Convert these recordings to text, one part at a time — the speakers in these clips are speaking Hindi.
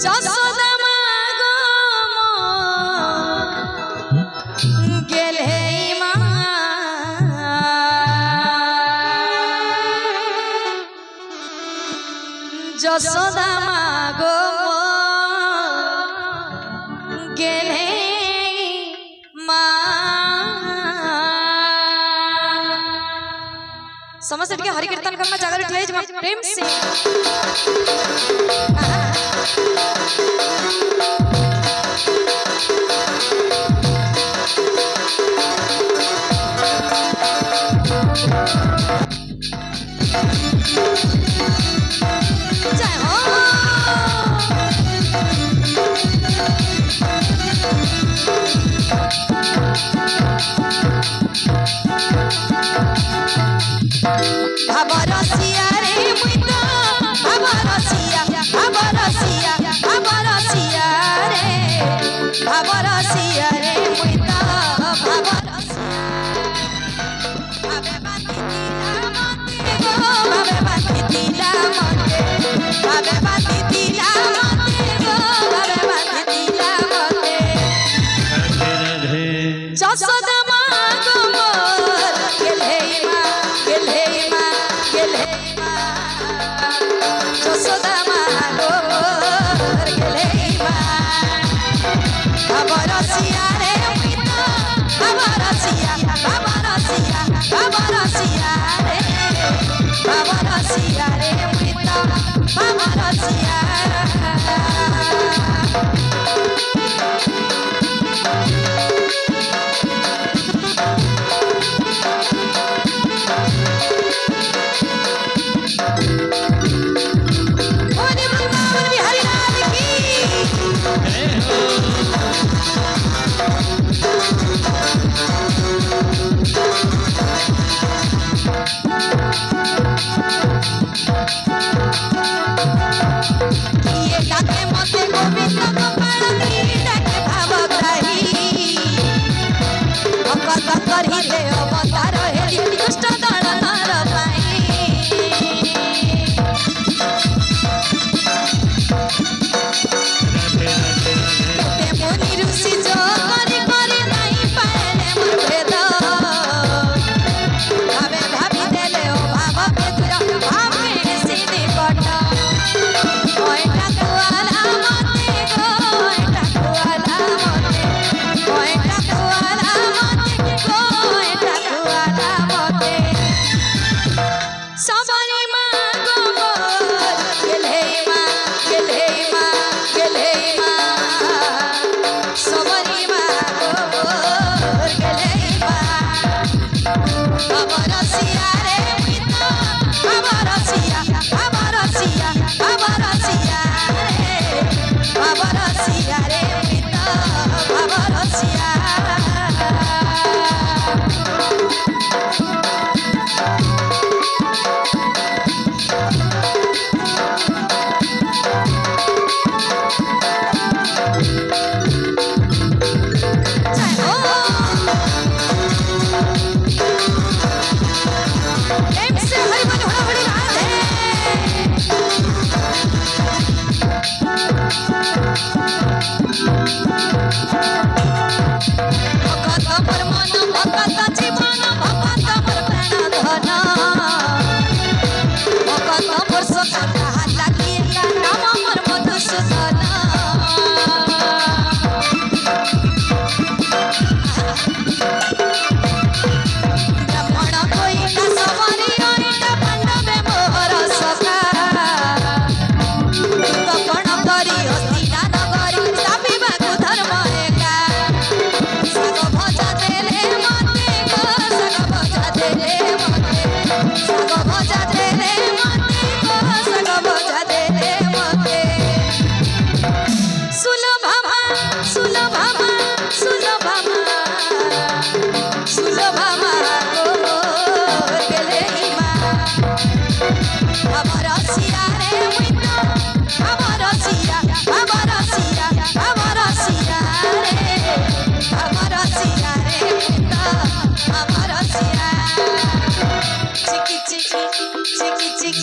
যশোদা মা গো গেলে মা যশোদা মা গো গেলে মা समस्त के हरि कीर्तन करना जागर उठाए जब प्रेम से जय हो Abarasiya re muito, abarasiya re, abarasiya re muito, abe bati dila mate, abe bati dila mate, Jasoda ma go mor, gele ma. Jasoda ma go gele ma abarasiya re muito abarasiya re muito abarasiya ये डाके मते गोविंद गोपाल की डाके भावग्राही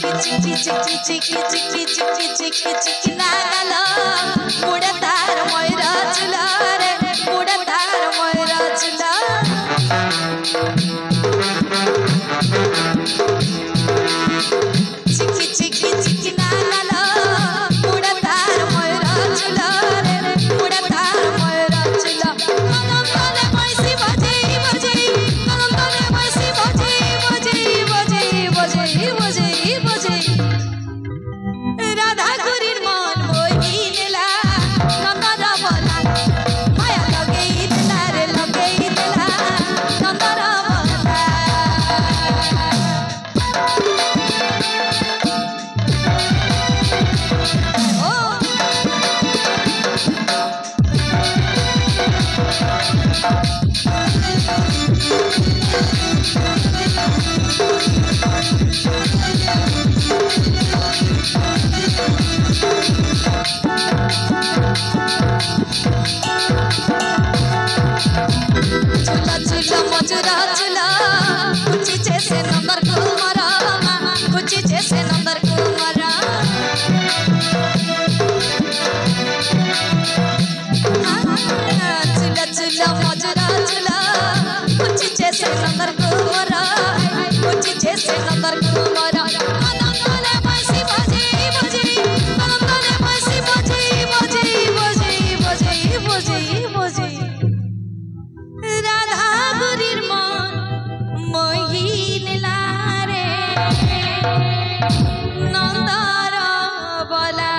चिकी चिकी चिकी चिकी चिकी चिकी चिकी लागला मुडतार मोयरा चुला रे मुडतार मोयरा चुला चिकी चिकी चिकी लागला मुडतार मोयरा चुला रे मुडतार मोयरा चुला कलम तले मैसी बजे बजे कलम तले मैसी बजे बजे बजे बजे बजे बजे राधा गुरीर मन मोही नेला नंदर बोला माया लगेई देला रे लगेई देला नंदर बोला ओ चुला चुला मजुरा चुला कुची जैसे नंबर कुमारा कुची जैसे नंबर कुमारा चुला चुला मजुरा चुला कुची जैसे नंबर कुमारा कुची जैसे नंबर कुमारा कदम तले मैसी बजे बजे कदम तले मैसी बजे बजे बजे बजे बजे बजे राधा गुरीर मन मोहीन लारे नंदर बोला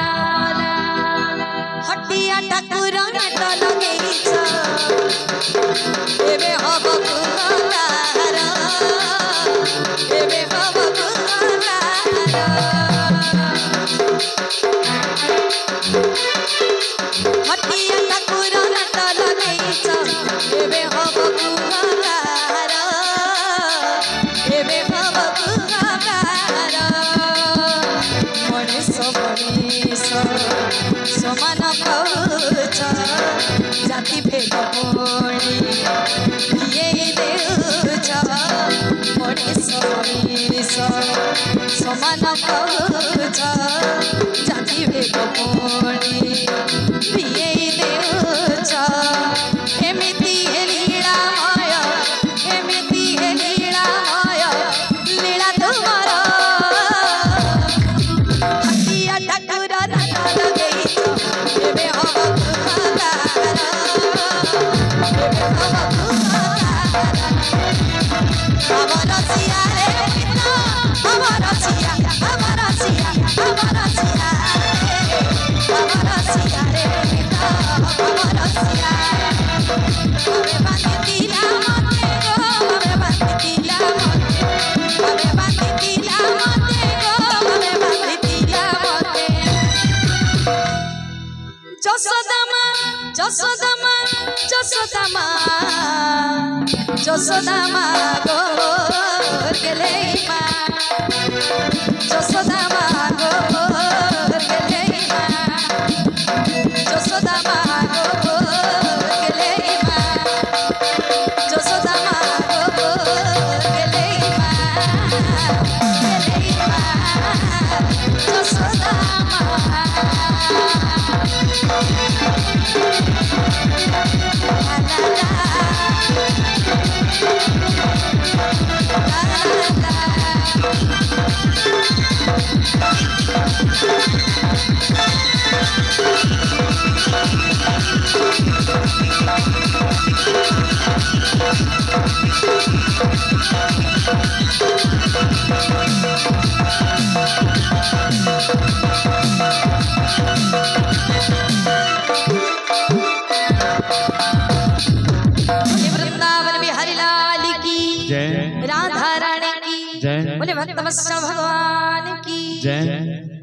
हटिया ठाकुर नाट लगेइछ एबे हब कुमार एबे हब कुमार हटिया ठाकुर नाट लगेइछ एबे हब कुमार एबे हब कुमार मनीष मनीष समान कौच जाति भेद भोणी किए देउछ मनीष मनीष समान कौच जाति भेद भोणी किए देउछ एमिति लीलामय एमिति लीलामय लीला तुमार हटिया ठाकुर नाट लगेइछ एबे हब कुमार एबे हब कुमार हमर सिया रे हमर सिया हमर सिया हमर सिया हमर सिया रे हमर सिया हमें बांधी दिला मते गो हमें बांधी दिला मते हमें बांधी दिला मते गो हमें बांधी दिला मते जसोदामा जसोदामा जसोदामा जसोदामा गो गेले मा जसोदामा गो गेले मा जसोदामा गो गेले मा जसोदामा गो गेले मा जसोदामा राधा रानी की बोले भक्त भगवान की जय।